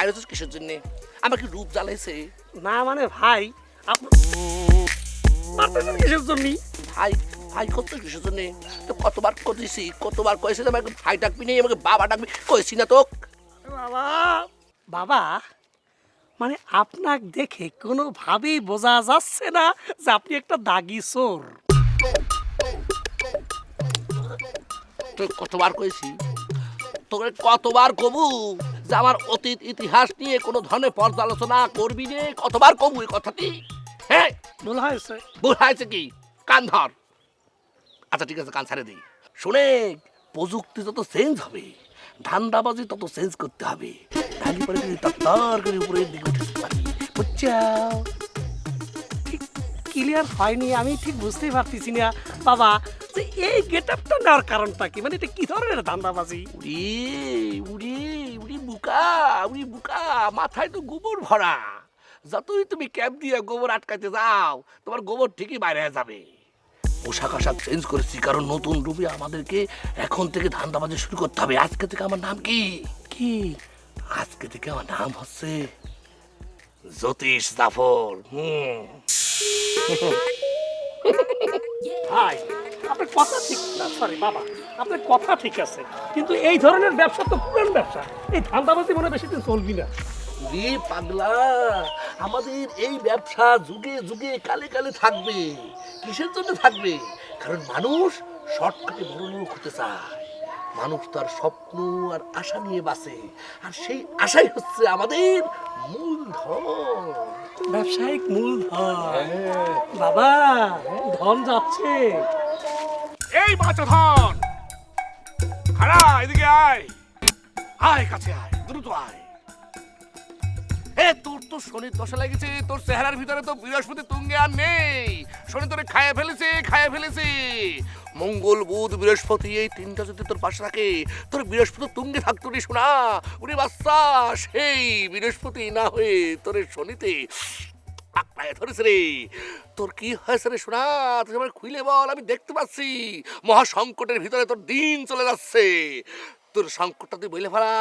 বাইরে হচ্ছিস কিসের জন্য? আমার কি রূপ জ্বালাইছে? না মানে ভাই মারতেছেন কিসের জন্য? ভাই ভাই করছিস কিসের জন্য? তো কতবার করেছি, কতবার কয়েছি আমাকে ভাই ডাকবি নেই, আমাকে বাবা ডাকবি, কয়েছি না তো? বাবা বাবা মানে আপনাকে দেখে কোনোভাবেই বোঝা যাচ্ছে না যে আপনি একটা দাগি চোর। তুই কতবার কয়েছি, তোকে কতবার কবু যে আমার অতীত ইতিহাস নিয়ে কোনো ধরনের পর্যালোচনা করবি নে? কতবার কবু এই কথাটি? হ্যাঁ ভুল হয়েছে। ভুল হয়েছে কি? কান ধর। আচ্ছা ঠিক আছে, কান ছাড়ে দিই। শুনে, প্রযুক্তি যত চেঞ্জ হবে, ধান্দাবাজি তত চেঞ্জ করতে হবে। তাহলে পরে তুই তার করে উপরের দিকে উঠে পারবি, বুঝছাও? ঠিক ক্লিয়ার হয়নি, আমি ঠিক বুঝতেই পারতেছি না বাবা যে এই গেটআপটা নেওয়ার কারণটা কি, মানে এটা কি ধরনের ধান্দাবাজি? উড়ি উড়ি উড়ি বুকা, উড়ি বুকা, মাথায় তো গোবর ভরা। যতই তুমি ক্যাপ দিয়ে গোবর আটকাতে যাও, তোমার গোবর ঠিকই বাইরে যাবে। পোশাক আশাক চেঞ্জ করেছি কারণ নতুন রূপে আমাদেরকে এখন থেকে ধান্দাবাজি শুরু করতে হবে। আজকে থেকে আমার নাম কি? কি? আজকে থেকে আমার নাম হচ্ছে জ্যোতিষ জাফর। ভাই আপনার কথা ঠিক না, সরি বাবা আপনার কথা ঠিক আছে, কিন্তু এই ধরনের ব্যবসা তো পুরান ব্যবসা, এই ধান্দাবাজি মনে বেশি দিন চলবি না। রে পাগলা, আমাদের এই ব্যবসা যুগে যুগে কালে কালে থাকবে। কিসের জন্য থাকবে? কারণ মানুষ শর্টকাটে বড় লোক হতে চায়। মানুষ তার স্বপ্ন আর আশা নিয়ে বাঁচে, আর সেই আশাই হচ্ছে আমাদের মূলধন। ব্যবসায়িক মূলধন। বাবা ধন যাচ্ছে। এই বাচ্চা ধন, খাড়া এদিকে আয়, আয় কাছে আয়, দ্রুত আয়। তোর তো শনির দশা লেগেছে, তোর চেহারার ভিতরে তো বৃহস্পতি তুঙ্গে আর নেই। শনি তোরে খাইয়ে ফেলেছে, খাইয়ে ফেলেছে। মঙ্গল বুধ বৃহস্পতি এই তিনটা যদি তোর পাশে থাকে, তোর বৃহস্পতি তুঙ্গে থাকতো রে শোনা। উনি বাচ্চা সেই বৃহস্পতি না হয়ে তোর শনিতে আঁকড়ায় ধরেছে রে। তোর কি হয়েছে রে শোনা? তুই আমার খুইলে বল, আমি দেখতে পাচ্ছি মহা সংকটের ভিতরে তোর দিন চলে যাচ্ছে। তোর সংকটটা তুই বলে ফেলা,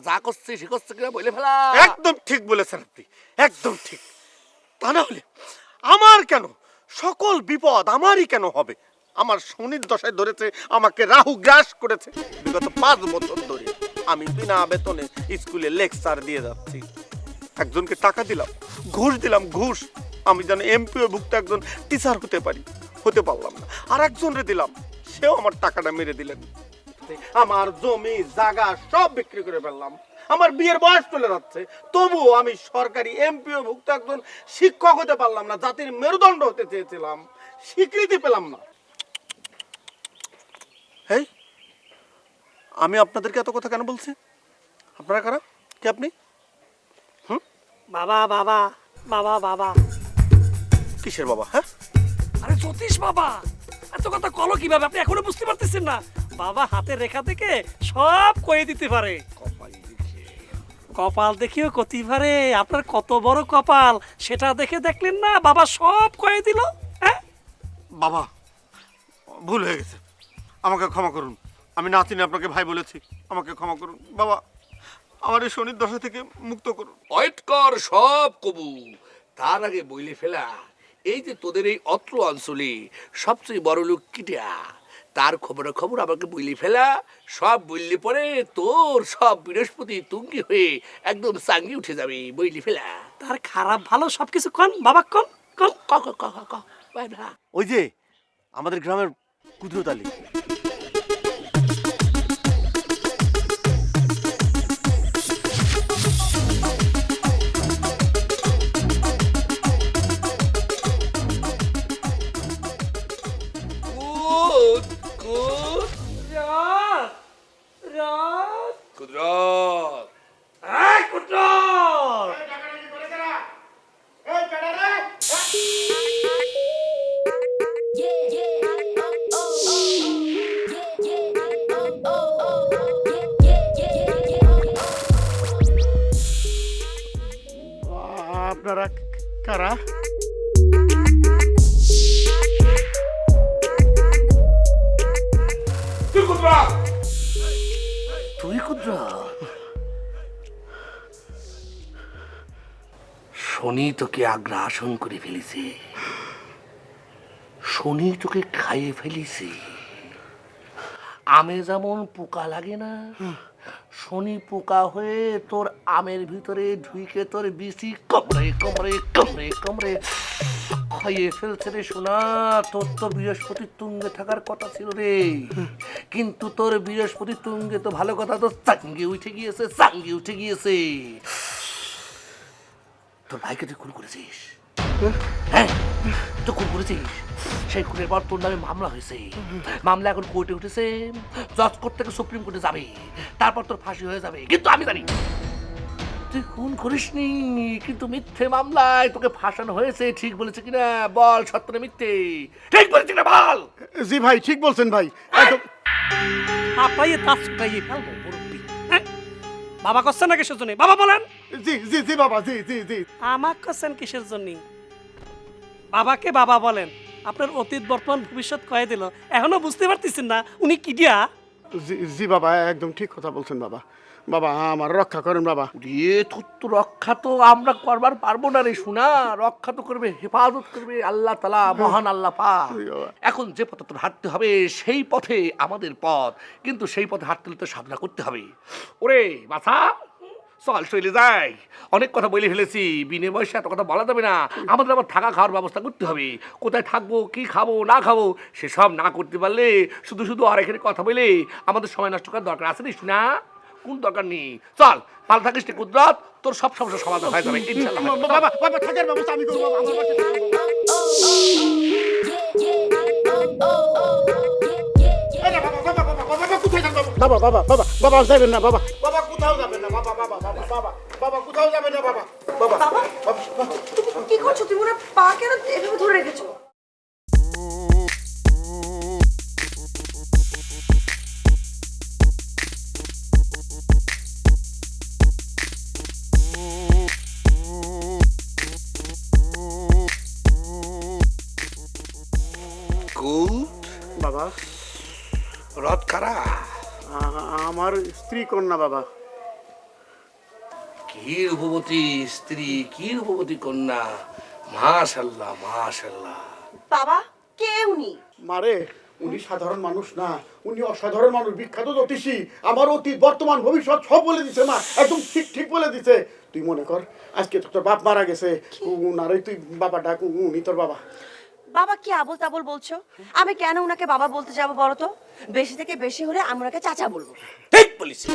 যা করছিস সে করছে কিনা বলে ফেলা। একদম ঠিক বলেছেন আপনি, একদম ঠিক। তা না হলে আমার কেন সকল বিপদ আমারই কেন হবে? আমার শনির দশায় ধরেছে, আমাকে রাহু গ্রাস করেছে। বিগত 5 বছর ধরে আমি বিনা বেতনে স্কুলে লেকচার দিয়ে যাচ্ছি। একজনকে টাকা দিলাম, ঘুষ দিলাম, ঘুষ। আমি যেন এমপিও ভুক্ত একজন টিচার হতে পারি, হতে পারলাম না। আর একজনরে দিলাম, সেও আমার টাকাটা মেরে দিলেন। আমার জমি জায়গা সব বিক্রি করে ফেললাম। আমার বিয়ের বয়স চলে যাচ্ছে, তবুও আমি সরকারি এমপিও ভুক্ত একজন শিক্ষক হতে পারলাম না। জাতির মেরুদণ্ড হতে চেয়েছিলাম, স্বীকৃতি পেলাম না। হেই, আমি আপনাদেরকে এত কথা কেন বলছি? আপনারা কারা? কি আপনি? বাবা বাবা বাবা বাবা কিসের বাবা? হ্যাঁ, আরে জ্যোতিষ বাবা, এত কথা কলো কিভাবে? আপনি এখনো বুঝতে পারতেছেন না? বাবা হাতের রেখা থেকে সব কয়ে দিতে পারে। কপাল দেখিও কতি পারে। আপনার কত বড় কপাল সেটা দেখে দেখলেন না? বাবা সব কয়ে দিল। হ্যাঁ বাবা ভুল হয়ে গেছে, আমাকে ক্ষমা করুন। আমি না চিনি আপনাকে ভাই বলেছি, আমাকে ক্ষমা করুন বাবা। আমার এই শনির দশা থেকে মুক্ত করুন। ওয়েট কর, সব কবু। তার আগে বইলে ফেলা, এই যে তোদের এই অত্র অঞ্চলে সবচেয়ে বড় লোক কিটা, তার খবরে খবর আমাকে বইলে ফেলা। সব বললে পরে তোর সব বৃহস্পতি তুঙ্গি হয়ে একদম চাঙ্গি উঠে যাবে। বইলে ফেলা। তার খারাপ ভালো সবকিছু কন বাবা, কন কন। ক ক ক ক ক না। ওই যে আমাদের গ্রামের কুদরত আলী, আপনারা কারা? তুই কুদ্রা? শনি তোকে আগ্রাসন করে ফেলেছে, শনি তোকে খাইয়ে ফেলেছে। আমে যেমন পোকা লাগে না, শনি পোকা হয়ে তোর আমের ভিতরে ঢুকে তোর বিচি কামড়ে কামড়ে কামড়ে কামড়ে খাইয়ে ফেলছে রে সোনা। তোর তো বৃহস্পতি তুঙ্গে থাকার কথা ছিল রে, কিন্তু তোর বৃহস্পতি তুঙ্গে তো ভালো কথা, তো চাঙ্গে উঠে গিয়েছে, চাঙ্গে উঠে গিয়েছে। তোর ভাইকে তুই খুন করেছিস, হ্যাঁ তুই খুন করেছিস। সেই খুনের পর তোর নামে মামলা হয়েছে, মামলা এখন কোর্টে উঠেছে, জজ কোর্ট থেকে সুপ্রিম কোর্টে যাবে, তারপর তোর ফাঁসি হয়ে যাবে। কিন্তু আমি জানি তুই খুন করিসনি, কিন্তু মিথ্যে মামলায় তোকে ফাঁসানো হয়েছে। ঠিক বলেছে কিনা বল, সত্য না মিথ্যে? ঠিক বলেছি না বল? জি ভাই, ঠিক বলছেন ভাই, একদম। আপনাই তাস খাইয়ে ফেলবো মুরব্বী। হ্যাঁ? বাবা করছেন না কিসের জন্য? বাবা বলেন। জি জি জি বাবা, জি জি জি। আমার করছেন কিসের জন্য? বাবাকে বাবা বলেন, আপনার অতীত বর্তমান ভবিষ্যৎ কয়ে দিল, এখনো বুঝতে পারতেছেন না উনি কি দিয়া? জি জি বাবা, একদম ঠিক কথা বলছেন বাবা। বাবা আমার রক্ষা করেন বাবা। রে তোর তো রক্ষা তো আমরা করবার পারবো না রে সোনা, রক্ষা তো করবে, হেফাজত করবে আল্লাহ তাআলা, মহান আল্লাহ পাক। এখন যে পথে তোর হাঁটতে হবে সেই পথে আমাদের পথ, কিন্তু সেই পথে হাঁটতে হলে তো সাধনা করতে হবে। ওরে বাছা, চল চলে যাই, অনেক কথা বলে ফেলেছি, বিনে বয়সে এত কথা বলা যাবে না। আমাদের আবার থাকা খাওয়ার ব্যবস্থা করতে হবে, কোথায় থাকবো, কি খাবো না খাবো সেসব না করতে পারলে শুধু শুধু আর এখানে কথা বলে আমাদের সময় নষ্ট করার দরকার আছে না শোনা? কোন দরকার নেই, চল ভালো থাকিস রে কুদরত, তোর সব সমস্যা সমাধান হয়ে যাবে ইনশাআল্লাহ। বাবা বাবা থাকার ব্যবস্থা আমি করব বাবা, আমার বাড়িতে থাকবো। আরে বাবা বাবা বাবা বাবা কোথায় যাবেন বাবা? বাবা বাবা বাবা যাবেন না বাবা, বাবা কোথাও যাবেন না বাবা, বাবা বাবা বাবা বাবা কোথাও যাবেন না বাবা। বাবা বাবা তুমি কি করছো? তুমি ওনার পা কেন এভাবে ধরে রেখেছো? বাবা রথ কারা? আমার স্ত্রী কন্যা বাবা। কি রূপবতী স্ত্রী, কি রূপবতী কন্যা, মাশাআল্লাহ মাশাআল্লাহ। বাবা কে উনি? মারে উনি সাধারণ মানুষ না, উনি অসাধারণ মানুষ, বিখ্যাত জ্যোতিষী। আমার অতীত বর্তমান ভবিষ্যৎ সব বলে দিছে মা, একদম ঠিক ঠিক বলে দিছে। তুই মনে কর আজকে তোর বাপ মারা গেছে, উনারে তুই বাবা ডাক, উনি তোর বাবা। বাবা কি আবল তাবল বলছো? আমি কেন উনাকে বাবা বলতে যাবো বলো তো? বেশি থেকে বেশি হলে আমি ওনাকে চাচা বলবো। ঠিক বলেছিস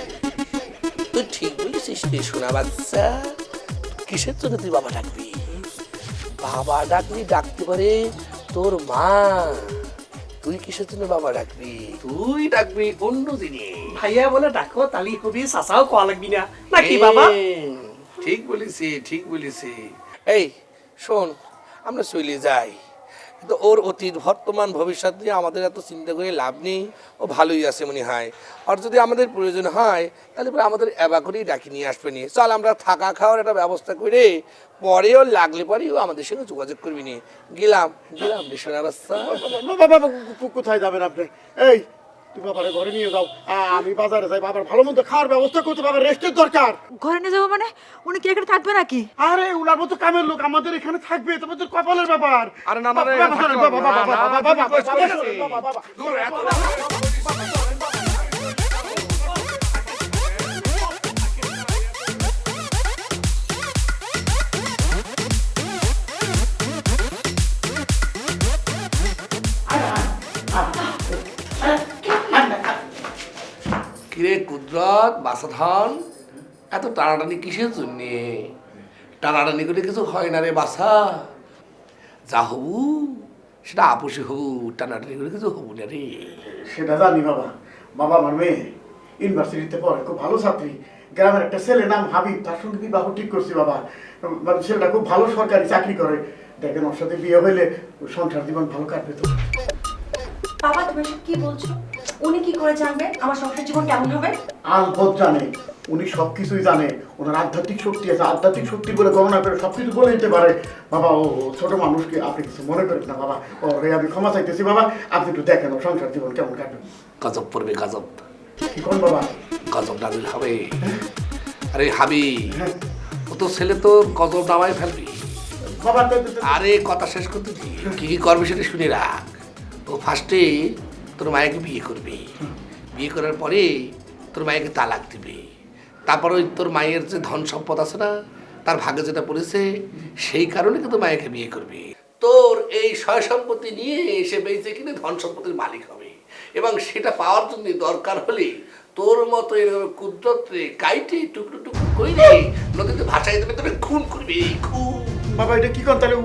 তুই, ঠিক বলেছিস রে সোনা বাচ্চা। কিসের জন্য তুই বাবা ডাকবি? বাবা ডাকবি, ডাকতে পারে তোর মা। তুই কিসের জন্য বাবা ডাকবি? তুই ডাকবি অন্য দিনে। ভাইয়া বলে ডাকো, তালি হবি, চাচাও কোয়া লাগবি না নাকি বাবা? ঠিক বলেছি ঠিক বলেছি। এই শোন, আমরা চলে যাই, কিন্তু ওর অতীত বর্তমান ভবিষ্যৎ নিয়ে আমাদের এত চিন্তা করে লাভ নেই। ও ভালোই আছে মনে হয়, আর যদি আমাদের প্রয়োজন হয় তাহলে পরে আমাদের এবা করেই ডাকি নিয়ে আসবে নি। চল আমরা থাকা খাওয়ার একটা ব্যবস্থা করে পরেও লাগলে পরেও আমাদের সঙ্গে যোগাযোগ করবি নি। গেলাম গেলাম রে সোনা বাচ্চা। বাবা কোথায় যাবেন আপনি? এই তুই বাবারে ঘরে নিয়ে যাও, আমি বাজারে যাই, বাবার ভালো মন্দ খাওয়ার ব্যবস্থা করতে, বাবার রেস্টের দরকার। ঘরে নিয়ে যাবো মানে? উনি কি এখানে থাকবে নাকি? আরে উনার মতো কামের লোক আমাদের এখানে থাকবে, তোমাদের কপালের ব্যাপার। আরে না না রে, বাবা, বাবা, বাবা, বাবা, বাবা, বাবা, বাবা, বাবা, বাবা। দূর এত কিরে কুদরত বাসাধন, এত টানাটানি কিসের জন্যে? টানাটানি করে কিছু হয় না রে বাসা, যা হবু সেটা আপোষে হবু, টানাটানি করে কিছু হবু না রে। সেটা জানি বাবা। বাবা আমার মেয়ে ইউনিভার্সিটিতে পড়ে, খুব ভালো ছাত্রী। গ্রামের একটা ছেলে নাম হাবিব, তার সঙ্গে বিবাহ ঠিক করছি বাবা। মানে ছেলেটা খুব ভালো সরকারি চাকরি করে। দেখেন ওর সাথে বিয়ে হইলে সংসার জীবন ভালো কাটবে তো। বাবা তুমি সব কি বলছো? উনি কি করে জানবে আমার সংসার জীবন কেমন হবে? আলবৎ জানে, উনি সবকিছুই জানে। ওনার আধ্যাত্মিক শক্তি আছে, আধ্যাত্মিক শক্তি বলে গণনা করে সবকিছু বলে দিতে পারে। বাবা ও ছোট মানুষকে আপনি কিছু মনে করেন না বাবা, ওরে আমি ক্ষমা চাইতেছি বাবা। আপনি একটু দেখেন ও সংসার জীবন কেমন কাটবে। গজব পড়বে গজব, কি কোন বাবা? গজব নামিল হবে। আরে হাবি, হ্যাঁ। ও তো ছেলে তো গজব নামায় ফেলবি। বাবা আরে কথা শেষ করতে দি, কি কি করবে সেটা শুনে রাখ। ও ফার্স্টে তোর মায়েকে বিয়ে করবে, বিয়ে করার পরে তোর মায়েকে তালাক দিবে, তারপর ওই তোর মায়ের যে ধন সম্পদ আছে না, তার ভাগে যেটা পড়েছে সেই কারণে কিন্তু মায়েকে বিয়ে করবে। তোর এই সয় সম্পত্তি নিয়ে এসে বেঁচে কিনে ধন সম্পত্তির মালিক হবে, এবং সেটা পাওয়ার জন্য দরকার হলে তোর মতো এরকম কুদরতে কাইটে টুকরো টুকরো করে নদীতে ভাসাই দেবে, তবে খুন করবে খুন। বাবা এটা কি কর তাহলে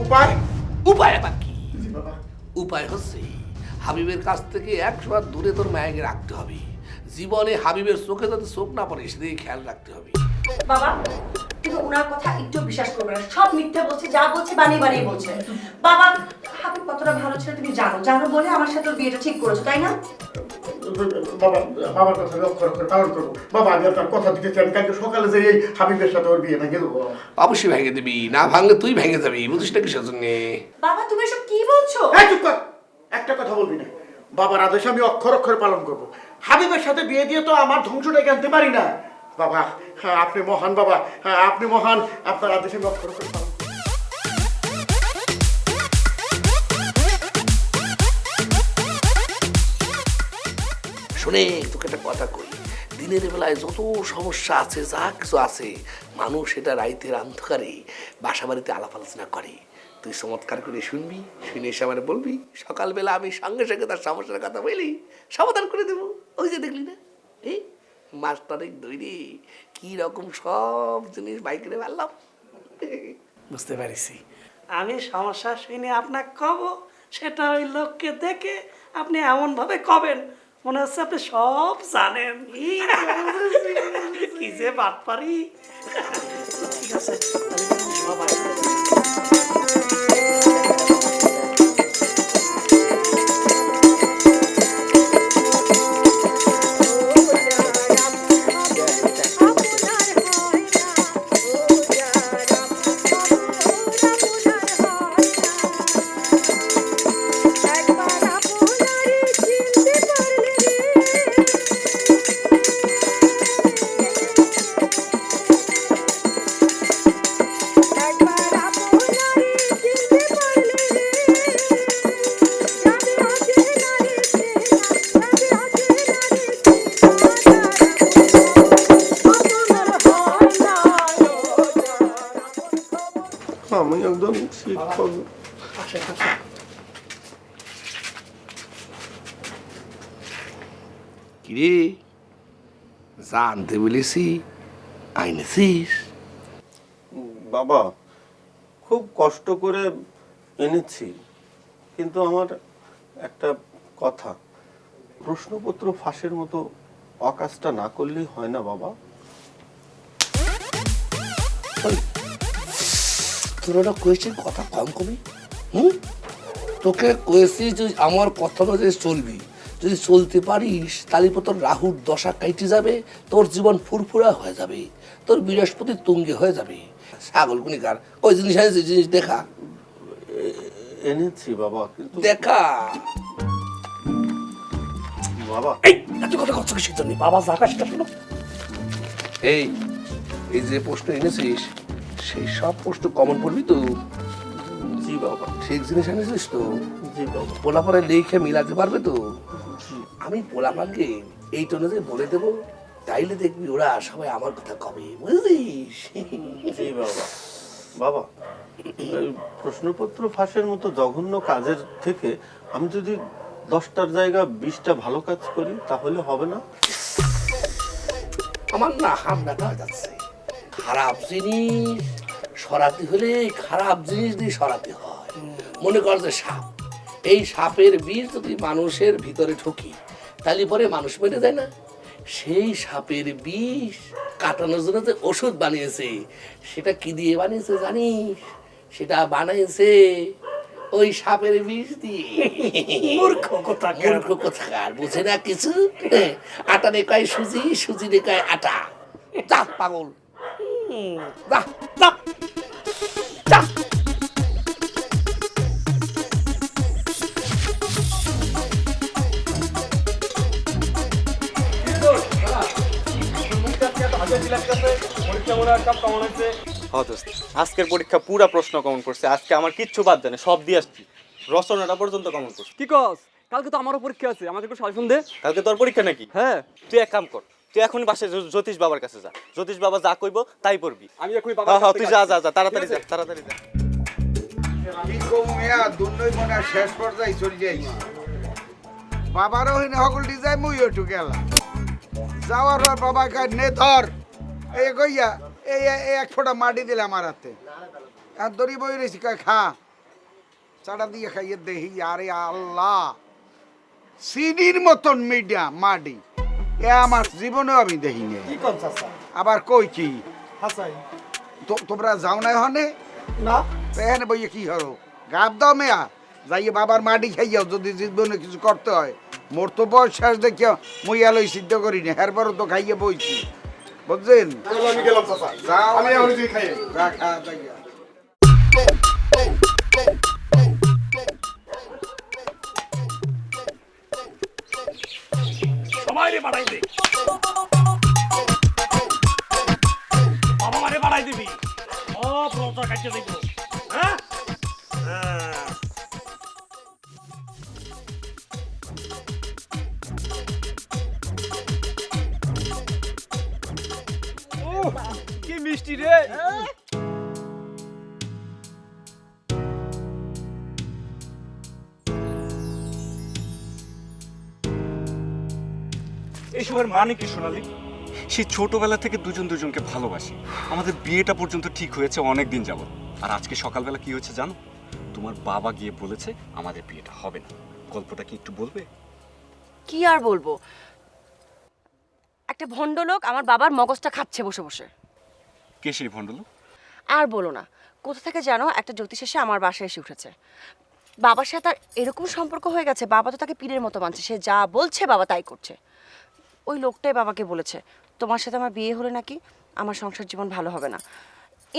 উপায়? উপায় আবার কি? বাবা উপায় হচ্ছে হাবিবের কাছ থেকে 100 হাত দূরে তোর মায়াকে রাখতে হবে। জীবনে হাবিবের চোখে যাতে চোখ না পড়ে সেদিকে খেয়াল রাখতে হবে। বাবা কিন্তু ওনার কথা একটু বিশ্বাস করবে না, সব মিথ্যে বলছে, যা বলছে বানিয়ে বানিয়ে বলছে। বাবা হাবিব কতটা ভালো ছিল তুমি জানো, জানো বলে আমার সাথে ওর বিয়েটা ঠিক করেছো, তাই না? বাবা বাবার কথা অক্ষর অক্ষর পালন করবো। বাবা আমি আপনার কথা দিতেছি, আমি কালকে সকালে যে এই হাবিবের সাথে ওর বিয়ে ভেঙে দেবো। অবশ্যই ভেঙে দিবি, না ভাঙলে তুই ভেঙে যাবি, বুঝিস না কিসের জন্য? বাবা তুমি এসব কি বলছো? এই চুপ কর, একটা কথা বলবি না। বাবার আদেশে আমি অক্ষর অক্ষর পালন করব। হাবিবের সাথে বিয়ে দিয়ে তো আমার ধ্বংসটাকে আনতে পারি না। বাবা হ্যাঁ আপনি মহান, বাবা হ্যাঁ আপনি মহান, আপনার আদেশে আমি অক্ষর অক্ষর পালন করব। শুনে তোকে একটা কথা কই, দিনের বেলায় যত সমস্যা আছে, যা কিছু আছে, মানুষ সেটা রাইতের অন্ধকারে বাসা বাড়িতে আলাপ আলোচনা করে। তুই চমৎকার করে শুনবি, শুনে এসে আমার বলবি, সকালবেলা আমি সঙ্গে সঙ্গে তার সমস্যার কথা বলি, সমাধান করে দেবো। ওই যে দেখলি না এই মাস্টারিক দৈরি কি রকম সব জিনিস বাইকে পারলাম। বুঝতে পারিছি, আমি সমস্যা শুনে আপনাকে কব, সেটা ওই লোককে দেখে আপনি এমনভাবে কবেন মনে হচ্ছে আপনি সব জানেন। কি যে বাদ পারি। ঠিক আছে তাহলে সবাই আমি একদম শিক্ষক। কিরে জানতে বলেছি আইনেছিস? বাবা খুব কষ্ট করে এনেছি, কিন্তু আমার একটা কথা, প্রশ্নপত্র ফাঁসের মতো অকাজটা না করলেই হয় না বাবা? তোর ওটা কয়েছেন কথা কম কবি, তোকে কয়েছি যে আমার কথা অনুযায়ী চলবি, যদি চলতে পারিস তাহলে তোর রাহুর দশা কাইটে যাবে, তোর জীবন ফুরফুরা হয়ে যাবে, তোর বৃহস্পতি তুঙ্গে হয়ে যাবে। ছাগল কুনিকার ওই জিনিস আছে, জিনিস দেখা এনেছি বাবা, কিন্তু দেখা। বাবা এই এত কথা করছো কিসের জন্য? বাবা যা কাজটা শোনো। এই এই যে প্রশ্ন এনেছিস সেই সব প্রশ্ন কমন পড়বি তো? জি বাবা। ঠিক জিনিস এনেছিস তো? জি বাবা। পোলাপারে লিখে মিলাতে পারবে তো? আমি পোলাপানকে এই অনুযায়ী বলে দেবো, তাইলে দেখবি ওরা সবাই আমার কথা কবে, বুঝলিস? জি বাবা। বাবা এই প্রশ্নপত্র ফাঁসের মতো জঘন্য কাজের থেকে আমি যদি 10টার জায়গা 20টা ভালো কাজ করি তাহলে হবে না? আমার না হাত ব্যথা হয়ে যাচ্ছে। খারাপ জিনিস সরাতে হলে খারাপ জিনিস দিয়ে সরাতে হয়। মনে কর যে সাপ, এই সাপের বিষ যদি মানুষের ভিতরে ঢুকি তাহলে পরে মানুষ মরে যায় না? সেই সাপের বিষ কাটানোর জন্য যে ওষুধ বানিয়েছে, সেটা কি দিয়ে বানিয়েছে জানিস? সেটা বানাইছে ওই সাপের বিষ দিয়ে। মূর্খ কোথাকার। মূর্খ কোথাকার, বুঝে না কিছু। আটা রে কয় সুজি, সুজি রে কয় আটা। যা পাগল, যা যা যা। পরীক্ষা মনে হয় সব কেমন হচ্ছে? হ্যাঁ দোস্ত, আজকের পরীক্ষা পুরা প্রশ্ন কমন করছে। আজকে আমার কিচ্ছু বাদ দেয় না, সব দিয়ে আসছি। রচনাটা পর্যন্ত কমন করছে। কি কস? কালকে তো আমারও পরীক্ষা আছে, আমাদের একটু সাজেশন দে। কালকে তোর পরীক্ষা নাকি? হ্যাঁ, তুই এক কাম কর, তুই এখনই বাসায় জ্যোতিষ বাবার কাছে যা। জ্যোতিষ বাবা যা কইবো তাই পড়বি। আমি এখনই বাবা। হ্যাঁ হ্যাঁ, তুই যা যা যা, তাড়াতাড়ি যা, তাড়াতাড়ি যা। কি কমু মিয়া দুনই মনে হয় শেষ পর্যায়ে চলে যাই বাবারও হইনি সকল ডিজাইন মুই ওটু গেলাম যাওয়ার পর বাবা কয় নে ধর এই গইয়া এই এক ফোঁটা মাটি দিলে আমার হাতে আর দড়ি বই রয়েছি কয় খা চাটা দিয়ে খাইয়ে দেখি আরে আল্লাহ সিডির মতন মিডিয়া মাটি এ আমার জীবনেও আমি দেখিনি আবার কই কি তোমরা যাও না হনে না এখানে বইয়ে কি হলো গাব দাও মেয়া যাইয়ে বাবার মাটি খাইয়াও যদি জীবনে কিছু করতে হয় মোর তো বয়স শেষ দেখিয়া মুই আলোই সিদ্ধ করি না এরপরও তো খাইয়ে বইছি বুঝছেন আমি গেলাম চাচা, যাও আমি এখন তুই খাই। রাখা যাইয়া সবাই রে বাড়াই দে বাবা মারে বাড়াই দিবি সব রোজা কাটিয়ে দেখবো হ্যাঁ কি মিষ্টি রে। এসবের মানে কি সোনালি? সেই ছোটবেলা থেকে দুজন দুজনকে ভালোবাসি, আমাদের বিয়েটা পর্যন্ত ঠিক হয়েছে অনেক দিন যাবত। আর আজকে সকালবেলা কি হয়েছে জানো? তোমার বাবা গিয়ে বলেছে আমাদের বিয়েটা হবে না। গল্পটা কি একটু বলবে? কি আর বলবো, একটা ভণ্ডলোক আমার বাবার মগজটা খাচ্ছে বসে বসে। কে সেই ভণ্ডল? আর বলো না, কোথা থেকে জানো একটা জ্যোতিষ এসে আমার বাসায় এসে উঠেছে। বাবার সাথে তার এরকম সম্পর্ক হয়ে গেছে, বাবা তো তাকে পীরের মতো মানছে, সে যা বলছে বাবা তাই করছে। ওই লোকটাই বাবাকে বলেছে তোমার সাথে আমার বিয়ে হলে নাকি আমার সংসার জীবন ভালো হবে না।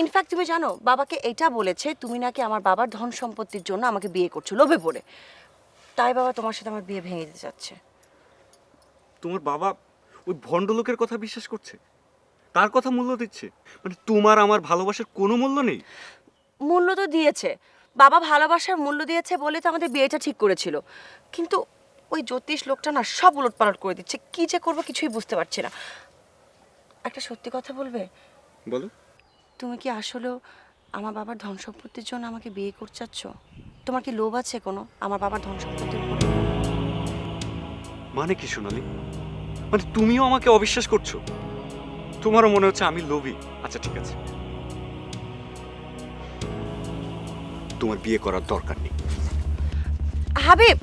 ইনফ্যাক্ট তুমি জানো বাবাকে এটা বলেছে তুমি নাকি আমার বাবার ধন সম্পত্তির জন্য আমাকে বিয়ে করছো লোভে পড়ে, তাই বাবা তোমার সাথে আমার বিয়ে ভেঙে দিতে যাচ্ছে। তোমার বাবা ওই ভণ্ডলোকের কথা বিশ্বাস করছে, তার কথা মূল্য দিচ্ছে? মানে তোমার আমার ভালোবাসার কোনো মূল্য নেই? মূল্য তো দিয়েছে, বাবা ভালোবাসার মূল্য দিয়েছে বলে তো আমাদের বিয়েটা ঠিক করেছিল, কিন্তু ওই জ্যোতিষ লোকটা না সব উলটপালট করে দিচ্ছে, কি যে করবো কিছুই বুঝতে পারছি না। একটা সত্যি কথা বলবে? বলো। তুমি কি আসলেও আমার বাবার ধন সম্পত্তির জন্য আমাকে বিয়ে করতে চাচ্ছ? তোমার কি লোভ আছে কোনো আমার বাবার ধন সম্পত্তির উপর? মানে কি সোনালি? মানে তুমিও আমাকে অবিশ্বাস করছো? তোমারও মনে হচ্ছে আমি লোভী? আচ্ছা ঠিক আছে, তোমার বিয়ে করার দরকার নেই। হাবিব,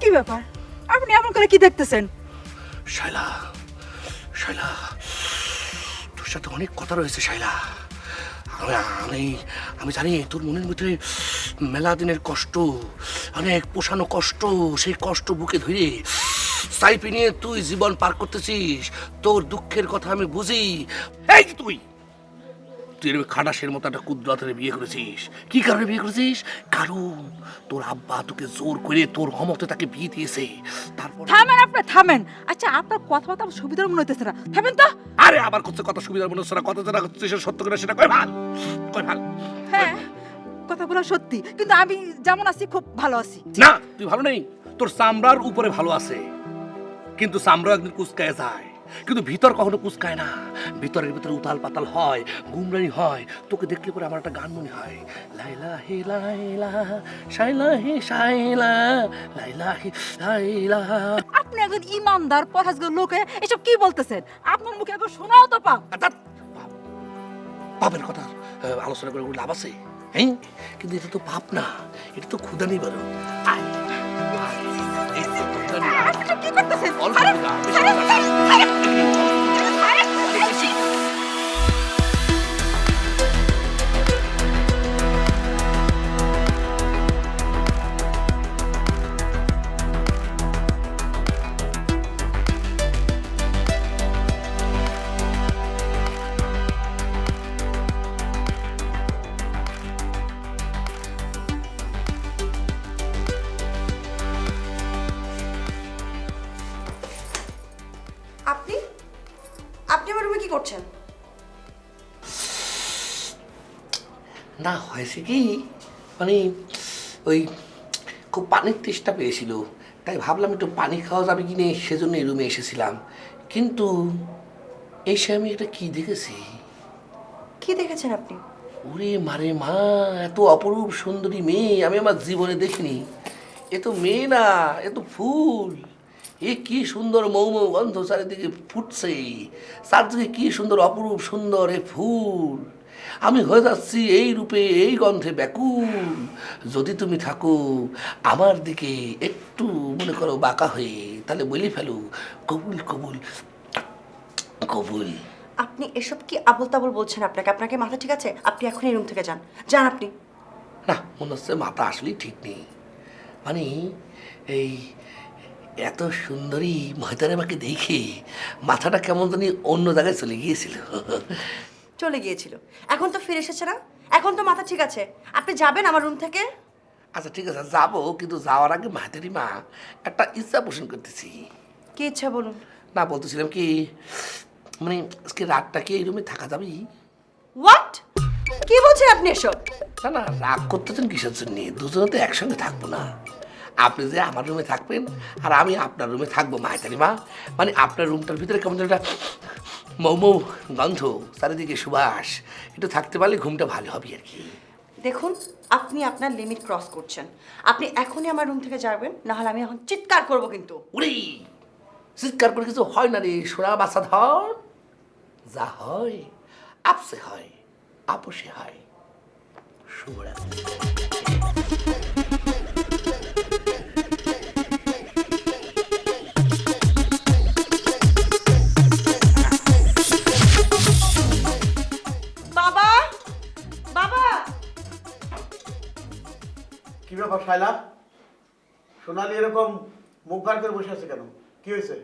কি ব্যাপার? আপনি এমন করে কি দেখতেছেন? শাইলা, শাইলা, তোর সাথে অনেক কথা রয়েছে শাইলা। আমি আমি জানি তোর মনের ভিতরে মেলা দিনের কষ্ট, অনেক পোষানো কষ্ট, সেই কষ্ট বুকে ধরে সাইপি নিয়ে তুই জীবন পার করতেছিস। তোর দুঃখের কথা আমি বুঝি। এই যে তুই এরকম খাটাসের মতো একটা কুদ্রাতের বিয়ে করেছিস, কি কারণে বিয়ে করেছিস? কারণ তোর আব্বা তোকে জোর করে তোর অমতে তাকে বিয়ে দিয়েছে। তারপর থামেন, আপনি থামেন। আচ্ছা, আপনার কথাবার্তা আমার সুবিধার মনে হইতেছে না, থামেন তো। আরে আবার করছে কত সুবিধার মনে হচ্ছে না, কত যেটা হচ্ছে সে সত্য করে সেটা কয় ভাল, কয় ভাল। হ্যাঁ, কথাগুলো সত্যি, কিন্তু আমি যেমন আছি খুব ভালো আছি। না তুই ভালো নেই, তোর চামড়ার উপরে ভালো আছে, কিন্তু চামড়া একদিন কুচকায় যায়, কিন্তু ভিতর কখনো কুচকায় না। ভিতরের ভিতরে উতাল পাতাল হয়, গুমরানি হয়। তোকে দেখলে পরে আমার একটা গান মনে হয়, লাইলা হে লাইলা, শাইলা হে শাইলা, লাইলা হে লাইলা। আপনি একজন ইমানদার পরহেজগার লোকে এসব কি বলতেছেন? আপনার মুখে একবার শোনাও তো পাপ। অর্থাৎ পাপের কথা আলোচনা করে লাভ আছে? হ্যাঁ, কিন্তু এটা তো পাপ না, এটা তো ক্ষুধা নিবারণ। আয়, আয়, এই যে ক্ষুধা নিবারণ। আপনি কি করতেছেন? অল্প আরে, ক্ষুধা, আরে, বেশি ক্ষুধা। আরে, আরে, বেশি। করছেন? না হয়েছে কি মানে ওই খুব পানির তেষ্টা পেয়েছিল, তাই ভাবলাম একটু পানি খাওয়া যাবে কি না, সেজন্য এই রুমে এসেছিলাম। কিন্তু এসে আমি একটা কি দেখেছি। কি দেখেছেন আপনি? ওরে মারে মা, এত অপরূপ সুন্দরী মেয়ে আমি আমার জীবনে দেখিনি। এ তো মেয়ে না, এ তো ফুল। এ কি সুন্দর মৌ মৌ গন্ধ চারিদিকে ফুটছে, চারদিকে কি সুন্দর অপরূপ সুন্দর এ ফুল। আমি হয়ে যাচ্ছি এই রূপে এই গন্ধে ব্যাকুল। যদি তুমি থাকো আমার দিকে একটু মনে করো বাঁকা হয়ে, তাহলে বলি ফেলো কবুল কবুল কবুল। আপনি এসব কি আবল তাবল বলছেন? আপনাকে মাথা ঠিক আছে? আপনি এখন এই রুম থেকে যান, যান আপনি। না, মনে হচ্ছে মাথা আসলেই ঠিক নেই। মানে এই এত সুন্দরী মহিতারামাকে দেখে মাথাটা কেমন জানি অন্য জায়গায় চলে গিয়েছিল। চলে গিয়েছিল, এখন তো ফিরে এসেছে না? এখন তো মাথা ঠিক আছে, আপনি যাবেন আমার রুম থেকে। আচ্ছা ঠিক আছে যাবো, কিন্তু যাওয়ার আগে মাহিতারি মা একটা ইচ্ছা পোষণ করতেছি। কি ইচ্ছা বলুন? না বলতেছিলাম কি মানে আজকে রাতটা কি এই রুমে থাকা যাবে? হোয়াট? কি বলছেন আপনি এসব? না না, রাগ করতেছেন কিসের জন্য? দুজনে তো একসঙ্গে থাকবো না। আপনি যে আমার রুমে থাকবেন আর আমি আপনার রুমে থাকবো মাহিতারি মা। মানে আপনার রুমটার ভিতরে কেমন একটা মৌ মৌ গন্ধ, চারিদিকে সুবাস, একটু থাকতে পারলে ঘুমটা ভালো হবে আর কি। দেখুন, আপনি আপনার লিমিট ক্রস করছেন। আপনি এখনই আমার রুম থেকে যাবেন, না হলে আমি এখন চিৎকার করব কিন্তু। উড়ি চিৎকার করে কিছু হয় না রে সোনা বাচ্চা ধর। যা হয় আপসে হয়, আপোষে হয়। শুভরাত্রি। বাবা, বাবা! কি ব্যাপার শায়লা? সোনালি এরকম মুখ ভার করে বসে আছে কেন? কি হয়েছে?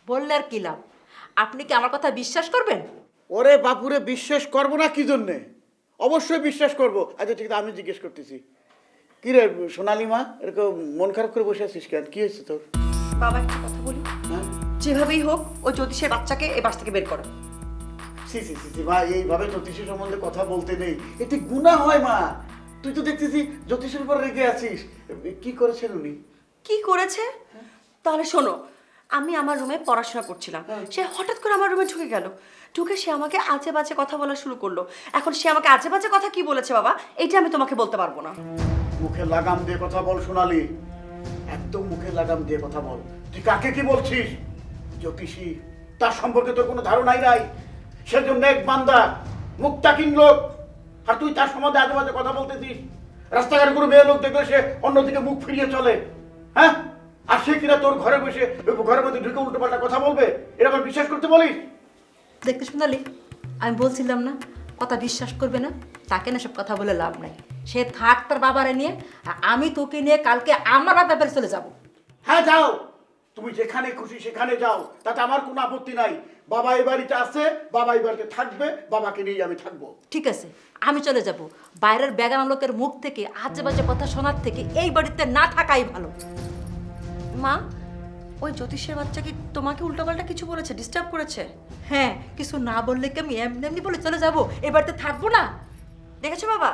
বললে আর কি লাভ? আপনি কি আমার কথা বিশ্বাস করবেন? ওরে বাপুরে, বিশ্বাস করবো না কি জন্যে? অবশ্যই বিশ্বাস করবো। আচ্ছা ঠিক আছে, আমি জিজ্ঞেস করতেছি, কি রে সোনালি মা, এরকম মন খারাপ করে বসে আছিস কেন? কি হয়েছে তোর? বাবা একটা কথা বলি, হ্যাঁ? যেভাবেই হোক ওই জ্যোতিষের বাচ্চাকে এই বাস থেকে বের করো। সি সি সি সি মা, এইভাবে জ্যোতিষের সম্বন্ধে কথা বলতে নেই, এতে গুনাহ হয় মা। তুই তো দেখতেছি জ্যোতিষের উপর রেগে আছিস। কি করেছেন উনি? কি করেছে? তাহলে শোনো, আমি আমার রুমে পড়াশোনা করছিলাম, সে হঠাৎ করে আমার রুমে ঢুকে গেল। ঢুকে সে আমাকে আজে বাজে কথা বলা শুরু করলো। এখন সে আমাকে আজে বাজে কথা কি বলেছে বাবা, এটা আমি তোমাকে বলতে পারবো না। মুখে লাগাম দিয়ে কথা বল সোনালি, একদম মুখে লাগাম দিয়ে কথা বল। তুই কাকে কি বলছিস? জ্যোতিষী, তার সম্পর্কে তোর কোনো ধারণাই নাই। সেজন্য এক বান্দা মুখটা কিনলো, আর তুই তার সম্বন্ধে আজে বাজে কথা বলতেছিস। রাস্তাঘাটে কোনো মেয়ে লোক দেখলে সে অন্যদিকে মুখ ফিরিয়ে চলে, হ্যাঁ? আর সে কিনা তোর ঘরে বসে ঘরের মধ্যে ঢুকে উল্টো পাল্টা কথা বলবে? এটা আবার বিশ্বাস করতে বলিস? দেখতে শোনালি, আমি বলছিলাম না কথা বিশ্বাস করবে না? তাকে না সব কথা বলে লাভ নাই। সে থাক তার বাবারে নিয়ে, আর আমি তোকে নিয়ে কালকে আমার ব্যাপারে চলে যাব। হ্যাঁ যাও, তুমি যেখানে খুশি সেখানে যাও, তাতে আমার কোনো আপত্তি নাই। বাবা এই বাড়িতে আছে, বাবা এই বাড়িতে থাকবে, বাবাকে নিয়ে আমি থাকবো। ঠিক আছে, আমি চলে যাব। বাইরের বেগানা লোকের মুখ থেকে আজে বাজে কথা শোনার থেকে এই বাড়িতে না থাকাই ভালো। মা, ওই জ্যোতিষের বাচ্চা কি তোমাকে উল্টোপাল্টা কিছু বলেছে, ডিস্টার্ব করেছে? হ্যাঁ, কিছু না বললে কি আমি এমনি এমনি বলে চলে যাব? এই বাড়িতে থাকবো না? দেখেছো বাবা,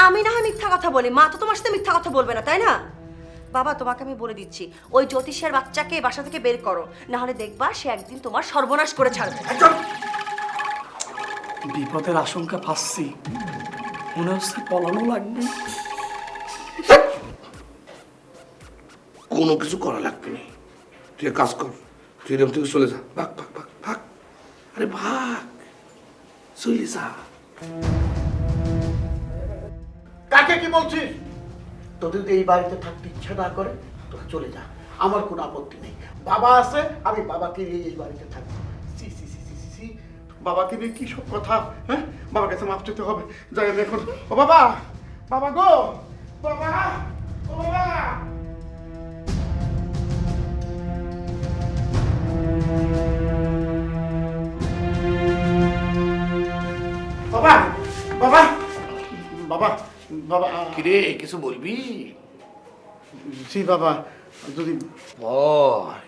আমি না হয় মিথ্যা কথা বলি, মা তো তোমার সাথে মিথ্যা কথা বলবে না, তাই না? বাবা, তোমাকে আমি বলে দিচ্ছি, ওই জ্যোতিষের বাচ্চাকে এই বাসা থেকে বের করো, না হলে দেখবা সে একদিন তোমার সর্বনাশ করে ছাড়বে। বিপদের আশঙ্কা পাচ্ছি, মনে হচ্ছে পলানো লাগবে। কোনো কিছু করা লাগবে না, তুই এক কাজ কর, তুই এরকম থেকে চলে যা, ভাগ ভাগ ভাগ ভাগ, আরে ভাগ, চলে যা। কাকে কি বলছিস? তোদের যদি এই বাড়িতে থাকতে ইচ্ছা না করে তোরা চলে যা, আমার কোনো আপত্তি নেই। বাবা আছে, আমি বাবাকে নিয়ে এই বাড়িতে থাকবো। সি সি সি সি সি, বাবাকে নিয়ে কি সব কথা, হ্যাঁ? বাবার কাছে মাফ চাইতে হবে। যাই আমি এখন। ও বাবা, বাবা গো, বাবা, ও বাবা। বাবা, বাবা, বাবা, বাবা। কিরে কিছু বলবি? জি বাবা, যদি বল,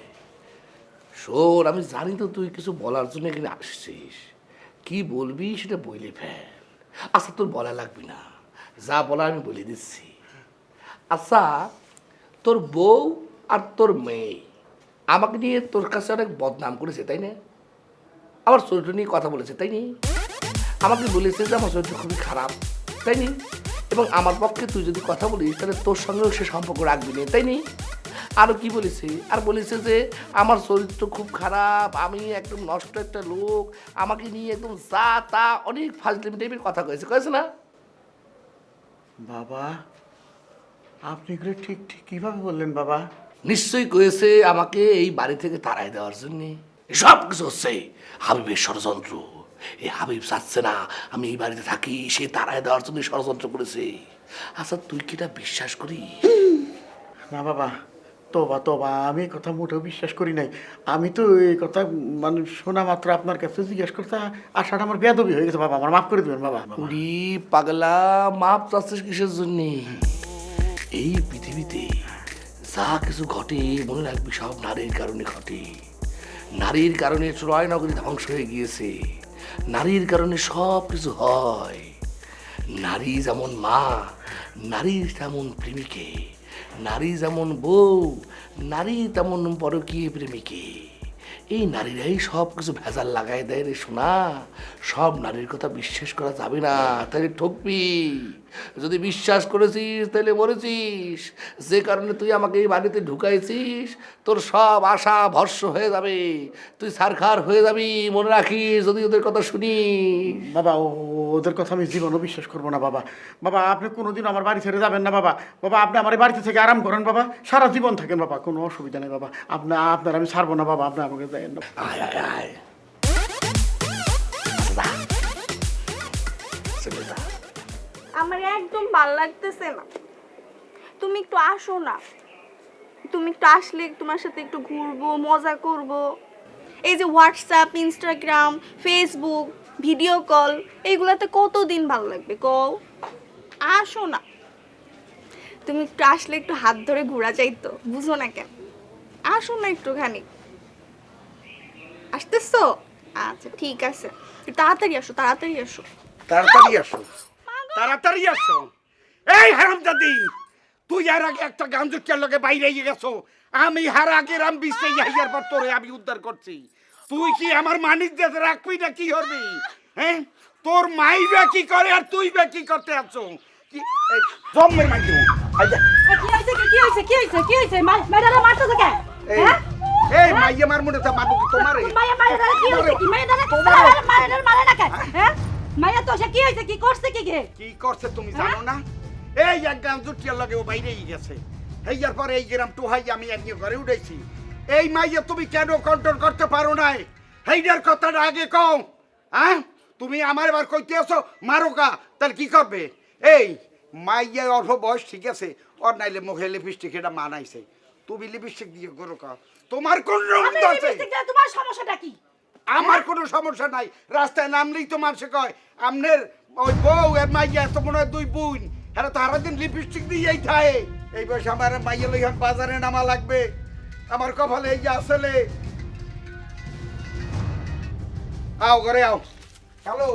শোন, আমি জানি তো তুই কিছু বলার জন্য এখানে আসছিস। কি বলবি সেটা বলে ফেল। আচ্ছা, তোর বলা লাগবে না, যা বলা আমি বলে দিচ্ছি। আচ্ছা, তোর বউ আর তোর মেয়ে আমাকে নিয়ে তোর কাছে অনেক বদনাম করেছে, তাই না? আমার চরিত্র নিয়ে কথা বলেছে, তাই নি? আমাকে বলেছে যে আমার চরিত্র খুবই খারাপ, তাই নি? এবং আমার পক্ষে তুই যদি কথা বলিস তাহলে তোর সঙ্গেও সে সম্পর্ক রাখবি না, তাই নি? আরও কি বলেছে? আর বলেছে যে আমার চরিত্র খুব খারাপ, আমি একদম নষ্ট একটা লোক, আমাকে নিয়ে একদম যা তা অনেক ফাজলিমি টাইপের কথা কয়েছে না? বাবা, আপনি এগুলো ঠিক ঠিক কিভাবে বললেন বাবা? নিশ্চয়ই কয়েছে আমাকে এই বাড়ি থেকে তাড়াই দেওয়ার জন্যে। সব কিছু হচ্ছে হাবিবের ষড়যন্ত্র। এই হাবিব চাচ্ছে না আমি এই বাড়িতে থাকি, সে তাড়াই দেওয়ার জন্য ষড়যন্ত্র করেছে। আচ্ছা, তুই কি এটা বিশ্বাস করিস? না বাবা, তোবা তোবা, আমি এই কথা মোটেও বিশ্বাস করি নাই। আমি তো এই কথা মানে শোনা মাত্র আপনার কাছে জিজ্ঞেস করতে আসাটা আমার বেয়াদবি হয়ে গেছে বাবা, আমার মাফ করে দেবেন বাবা। উড়ি পাগলা, মাপ চাচ্ছিস কিসের জন্যে? এই পৃথিবীতে যা কিছু ঘটে মনে রাখবি সব নারীর কারণে ঘটে। নারীর কারণে ট্রয় নগরী ধ্বংস হয়ে গিয়েছে, নারীর কারণে সব কিছু হয়। নারী যেমন মা, নারী তেমন প্রেমিকে, নারী যেমন বউ, নারী তেমন পরকীয় প্রেমিকে। এই নারীরাই সব কিছু ভেজাল লাগাই দেয় রে সোনা। সব নারীর কথা বিশ্বাস করা যাবে না, তাহলে ঠকবি। যদি বিশ্বাস করেছিস তাহলে মরেছিস। যে কারণে তুই আমাকে এই বাড়িতে ঢুকাইছিস তোর সব আশা ভস্ম হয়ে যাবে, তুই ছারখার হয়ে যাবি। মনে রাখিস যদি ওদের কথা শুনি। বাবা, ওদের কথা আমি জীবনও বিশ্বাস করবো না বাবা। বাবা, আপনি কোনোদিন আমার বাড়ি ছেড়ে যাবেন না বাবা। বাবা, আপনি আমার বাড়িতে থেকে আরাম করেন বাবা, সারা জীবন থাকেন বাবা, কোনো অসুবিধা নেই বাবা। আপনার আমি ছাড়বো না বাবা, আপনি আমাকে দেন না। আয় আয় আয়, যা, চলে যা। আমার একদম ভাল লাগতেছে না, তুমি একটু আসো না। তুমি একটু আসলে তোমার সাথে একটু ঘুরবো, মজা করব। এই যে WhatsApp, Instagram, Facebook, video call, এইগুলাতে কতদিন ভালো লাগবে কও? আসো না, তুমি একটু আসলে একটু হাত ধরে ঘোরা যাইতো, বুঝো না কেন? আসো না একটুখানি। আসতেছো? আচ্ছা ঠিক আছে, একটু তাড়াতাড়ি আসো, তাড়াতাড়ি আসো। তাড়াতাড়ি আসো, তাড়াতাড়ি আসো। এই হারামজাদি, তুই আর আগে একটা গাঞ্জুটিয়ার লগে বাইরে গেছো, আমি হার আগে রাম বিছে যাইয়ার পর তোরে আমি উদ্ধার করছি। তুই কি আমার মানিক দিয়ে রাখবি না কি করবি? হ্যাঁ, তোর মাই বা কি করে আর তুই বা কি করতে আছো? কি জম্মের মাই দেবো। এই মাইয়া মার মনে তা মারবো কি তোমারে? কি করছে তুমি জানো না? এই এক গাঞ্জুটিয়ার লগে ও বাইরেই গেছে, হেয়ার পরে এই গ্রাম টুহাই আমি একদিন ঘরে উঠেছি। এই মাইয়া তুমি কেন কন্ট্রোল করতে পারো নাই? হেইডার কথাটা আগে কও। হ্যাঁ, তুমি আমার এবার কইতে আছো মারোকা, তাহলে কি করবে? এই মাইয়া অল্প বয়স ঠিক আছে, ওর নাইলে মুখে লিপস্টিক এটা মানাইছে, তুমি লিপস্টিক দিয়ে করো কা? তোমার কোন রং আছে? তোমার সমস্যাটা কি? আমার কোনো সমস্যা নাই, রাস্তায় নামলেই তো মানুষে কয় আমনের ওই বউ এর মাইয়া এত মনে হয় দুই বোন, হ্যাঁ তো সারাদিন লিপস্টিক দিয়েই থাকে। এই বয়সে আমার মাইয়া লইহান বাজারে নামা লাগবে, আমার কপালে এই যে আসলে। আও ঘরে আও। হ্যালো,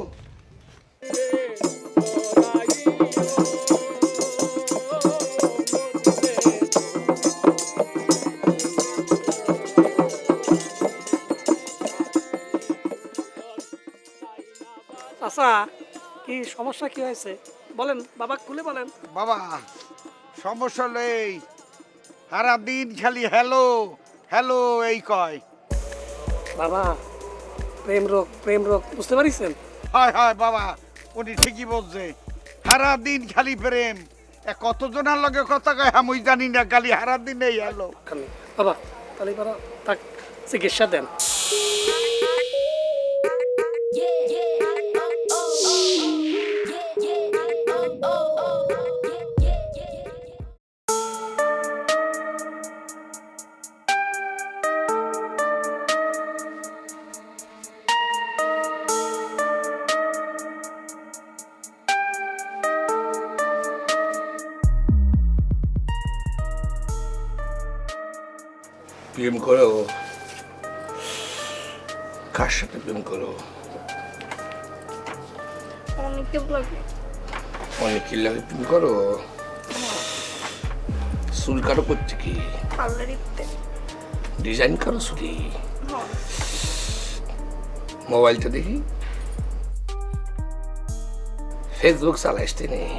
আচ্ছা, কি সমস্যা কি হয়েছে বলেন বাবা, খুলে বলেন। বাবা সমস্যা হলো এই, সারা দিন খালি হ্যালো হ্যালো এই কয়। বাবা, প্রেম রোগ, প্রেম রোগ, বুঝতে পারিছেন? হয় হয় বাবা, উনি ঠিকই বলছে, সারা দিন খালি প্রেম। কতজনের লগে কথা কয় আমি জানি না, খালি সারা দিন এই হ্যালো। বাবা তাহলে বাবা তাক চিকিৎসা দেন। প্রেম করো, কার সাথে প্রেম করো? অনেকে লাগে। অনেকের লাগে প্রেম করো? চুল কাটো করছে কি? পার্লারিতে। ডিজাইন করো চুলি? মোবাইলটা দেখি। ফেসবুক চালাইতে নেই?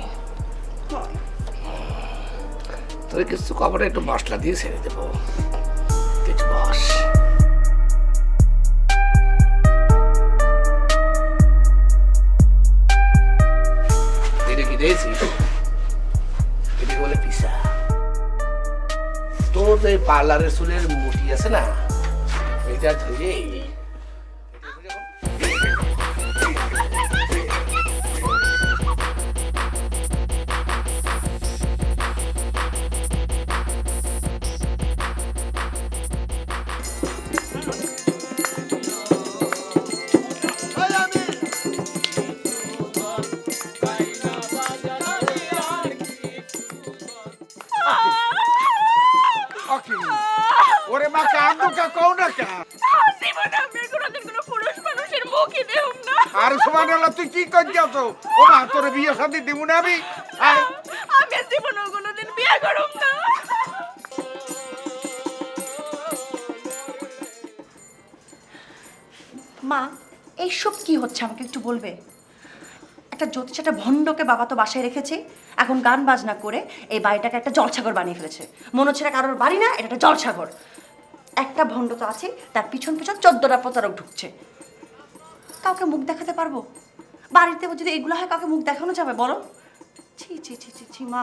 তোর কিছু কবরে একটু মশলা দিয়ে ছেড়ে দেবো, কিছু বস। এটা কি দিয়েছি? এটা বলে পিসা। তোর যে পার্লারের চুলের মুঠি আছে না, এটা ধরে ওরে মা কান্দু কা কও না কা জীবনে আমি কোনোদিন কোনো পুরুষ মানুষের মুখই দেখুম না। আর সুবহানাল্লাহ তুই কি করছিস? ও মা তোর বিয়ে শাদী দিমু না আমি। আমি জীবনে কোনোদিন বিয়ে করুম না। মা এইসব কি হচ্ছে আমাকে একটু বলবে? একটা জ্যোতিষ একটা ভণ্ডকে বাবা তো বাসায় রেখেছে, এখন গান বাজনা করে এই বাড়িটাকে একটা জলসাগর বানিয়ে ফেলেছে। মনে হচ্ছে এটা কারোর বাড়ি না, এটা একটা জলসাগর। একটা ভণ্ড তো আছে, তার পিছন পিছন 14টা প্রতারক ঢুকছে। কাউকে মুখ দেখাতে পারবো? বাড়িতে যদি এগুলো হয় কাউকে মুখ দেখানো যাবে বলো? ছি ছি ছি ছি ছি মা,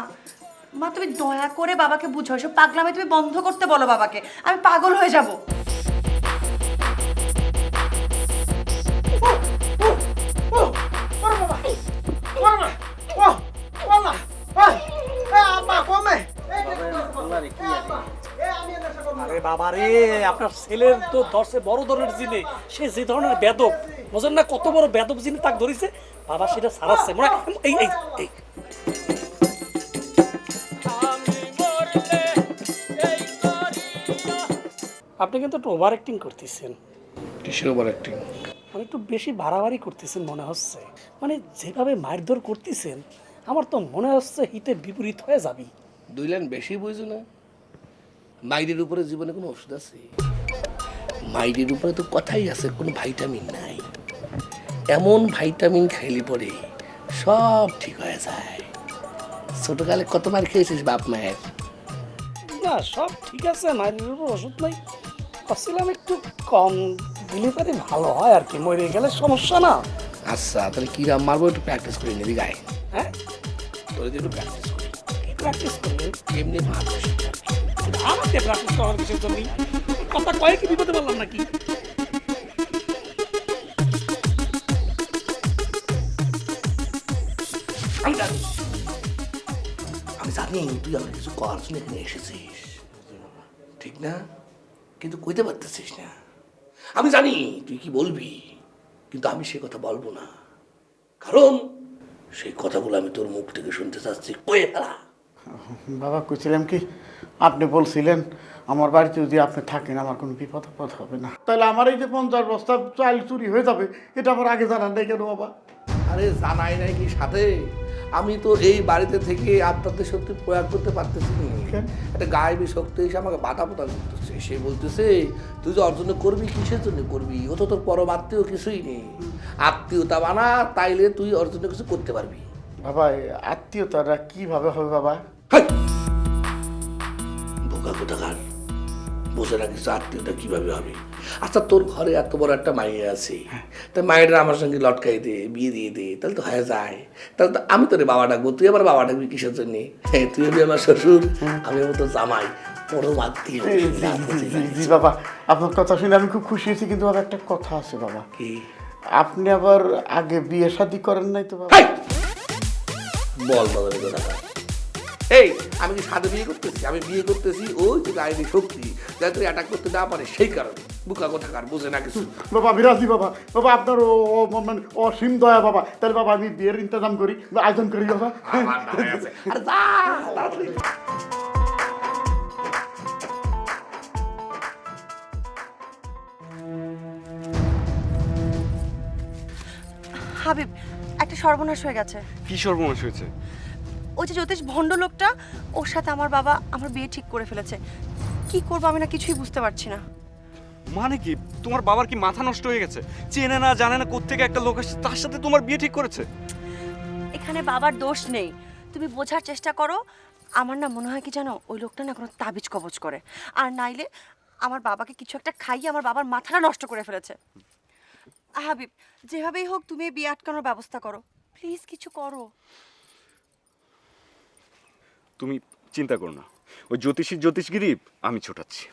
মা তুমি দয়া করে বাবাকে বুঝো, এসব পাগলামে তুমি বন্ধ করতে বলো বাবাকে, আমি পাগল হয়ে যাবো। আরে বাবা রে, আপনার ছেলের তো ধরছে বড় ধরনের জিনে, সে যে ধরনের বেদব, বুঝেন না কত বড় বেদব জিনে তাকে ধরেছে, বাবা সেটা সারাচ্ছে মনে হয়। এই এই এই আপনি কিন্তু একটু ওভার অ্যাক্টিং করতেছেন। কিসের ওভার অ্যাক্টিং? মানে একটু বেশি বাড়াবাড়ি করতেছেন মনে হচ্ছে। মানে যেভাবে মারধর করতেছেন আমার তো মনে হচ্ছে হিতে বিপরীত হয়ে যাবি। 2 লাইন বেশি বুঝো না? মাইরের উপরে জীবনে কোনো ওষুধ আছে? মাইরের উপরে তো কথাই আছে, কোনো ভাইটামিন নাই। এমন ভাইটামিন খাইলে পরে সব ঠিক হয়ে যায়। ছোটকালে কত মার খেয়েছিস বাপ মায়ের? না সব ঠিক আছে, মায়ের উপর ওষুধ নাই, করছিলাম একটু কম দিলে পারে ভালো হয় আর কি, মরে গেলে সমস্যা না। আচ্ছা তাহলে কিরাম মারবো একটু প্র্যাকটিস করে নিবি গায়ে। হ্যাঁ তোর একটু প্র্যাকটিস করি। প্র্যাকটিস করবেন? এমনি মারবো আমাকে প্র্যাকটিস করার কিছুর জন্য কথা কয়ে কি বিপদে বললাম নাকি? আমি জানি তুই আমার কিছু করার জন্য এখানে এসেছিস, ঠিক না? কিন্তু কইতে পারতেছিস না। আমি জানি তুই কি বলবি, কিন্তু আমি সে কথা বলবো না, কারণ সেই কথাগুলো আমি তোর মুখ থেকে শুনতে চাচ্ছি। কয়ে ফেলা। বাবা কইছিলাম কি, আপনি বলছিলেন আমার বাড়িতে যদি আপনি থাকেন আমার কোনো বিপদ আপদ হবে না, তাহলে আমার এই যে 50 বস্তা চাল চুরি হয়ে যাবে এটা আমার আগে জানান নাই কেন বাবা? আরে জানাই নাই কি সাথে? আমি তো এই বাড়িতে থেকে আত্মাদের শক্তি প্রয়োগ করতে পারতেছি না। একটা গায়েবী শক্তি এসে আমাকে বাধা প্রদান করতেছে। সে বলতেছে তুই যে অর্জন করবি কিসের জন্য করবি, ও তো তোর পরম আত্মীয় কিছুই নেই। আত্মীয়তা বানা, তাইলে তুই অর্জন কিছু করতে পারবি। বাবা আত্মীয়তাটা কিভাবে হবে বাবা? বোকা কোথাকার, বোঝে না কিছু আত্মীয়তা কিভাবে হবে। আচ্ছা তোর ঘরে এত বড় একটা মাইয়া আছে, তা মায়েরা আমার সঙ্গে লটকাই দে, বিয়ে দিয়ে দে, তাহলে তো হয়ে যায়। তাহলে তো আমি তোরে বাবা ডাকবো, তুই আবার বাবা ডাকবি কিসের জন্য? হ্যাঁ তুই হবি আমার শ্বশুর, আমি হবো তোর জামাই, পরম আত্মীয়। জি বাবা, আপনার কথা শুনে আমি খুব খুশি হয়েছি, কিন্তু বাবা একটা কথা আছে বাবা। কি? আপনি আবার আগে বিয়ে শাদী করেন নাই তো বাবা? বল বদলে কথা। এই আমি কি সাথে বিয়ে করতেছি? আমি বিয়ে করতেছি ওই যে গায়েবী শক্তি যাতে অ্যাটাক করতে না পারে সেই কারণে। বুকা কোথাকার, বোঝে না কিছু। বাবা বিরাজি বাবা, বাবা আপনার মানে অসীম দয়া বাবা। তাহলে বাবা আমি বিয়ের ইন্তজাম করি, আয়োজন করি বাবা। আরে যা তাড়াতাড়ি। হাবিব, একটা সর্বনাশ হয়ে গেছে। কি সর্বনাশ হয়েছে? ওই যে জ্যোতিষ ভণ্ড লোকটা, ওর সাথে আমার বাবা আমার বিয়ে ঠিক করে ফেলেছে। কি করবো আমি না কিছুই বুঝতে পারছি না। মানে কি, তোমার বাবার কি মাথা নষ্ট হয়ে গেছে? চেনে না জানে না কোত্থেকে একটা লোক আসছে, তার সাথে তোমার বিয়ে ঠিক করেছে? এখানে বাবার দোষ নেই, তুমি বোঝার চেষ্টা করো। আমার না মনে হয় কি জানো, ওই লোকটা না কোনো তাবিজ কবজ করে, আর নাইলে আমার বাবাকে কিছু একটা খাইয়ে আমার বাবার মাথাটা নষ্ট করে ফেলেছে। হাবিব, যেভাবেই হোক তুমি এই বিয়ে আটকানোর ব্যবস্থা করো, প্লিজ কিছু করো। তুমি চিন্তা করো না, ওই জ্যোতিষগিরি আমি ছোটাচ্ছি।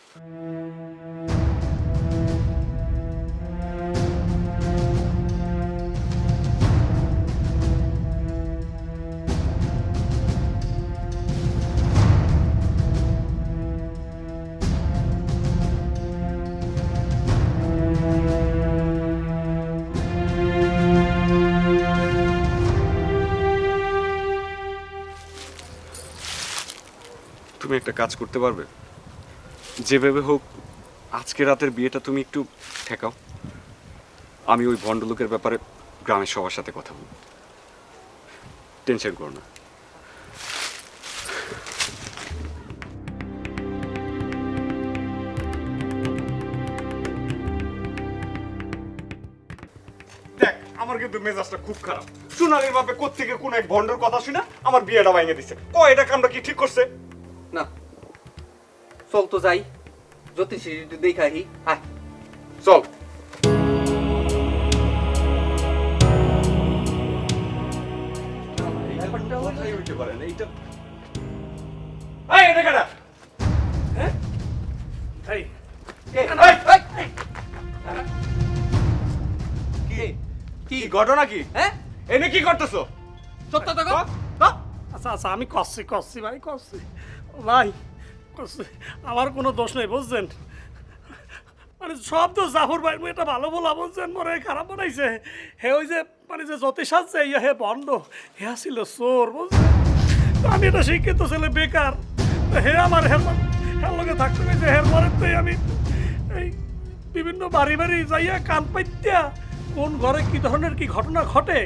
তুমি একটা কাজ করতে পারবে? যেভাবে হোক আজকে রাতের বিয়েটা তুমি একটু ঠেকাও। আমি ওই ভণ্ডলোকের ব্যাপারে গ্রামের সবার সাথে কথা বলব, টেনশন করো না। দেখ, আমার কিন্তু মেজাজটা খুব খারাপ। সোনালির বাপে কোত্থেকে কোন এক ভণ্ডর কথা শুনে আমার বিয়েটা ভাঙে দিছে। এটা কামটা কি ঠিক করছে? না, চল তো যাই, জ্যোতিষী দেখাহি। আয় চল। কি ঘটনা কি? হ্যাঁ, এনে কি করতেছো? সত্য তো আচ্ছা আচ্ছা, আমি করছি ভাই, করছি ভাই, করছি। আমার কোনো দোষ নেই বুঝছেন, মানে সব তো জাফর ভাই এটা ভালো বলা বুঝছেন, মরে খারাপ বানাইছে। হে ওই যে মানে যে জ্যোতিষ আছে হে বন্ধ, হে ছিল চোর বুঝছেন। তো আমি এটা শিক্ষিত ছেলে বেকার, তো হে আমার হের লগে থাকতে গেছে। হের পরে তো আমি এই বিভিন্ন বাড়ি বাড়ি যাইয়া কান পাইত্যা কোন ঘরে কি ধরনের কি ঘটনা ঘটে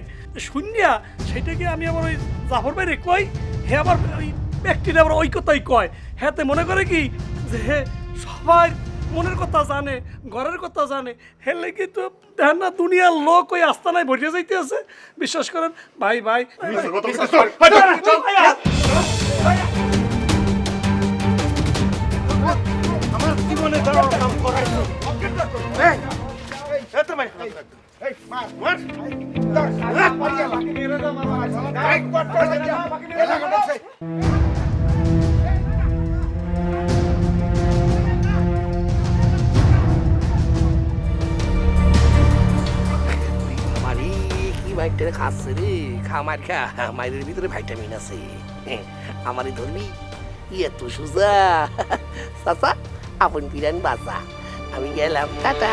শুনিয়া সেটাকে আমি আবার ওই জাফর ভাইরে কই, হে আবার ওই ব্যক্তিটা আবার ওই কথাই কয়। হ্যাঁ, মনে করে কি যে হে সবাই মনের কথা জানে, ঘরের কথা জানে। হেলে কিন্তু দেখেন না দুনিয়ার লোক ওই আস্তানায় ভরিয়ে যাইতে আছে। বিশ্বাস করেন ভাই ভাই, আমার জীবনে দাঁড়াও কাম করাইছো। কি মাইরটা খাচ্ছে রে, খামার খা, মাইরের ভিতরে ভাইটামিন আছে। আমারই ধরবি এত সোজা। চাচা আপন পিরান বাসা, আমি গেলাম, টাটা।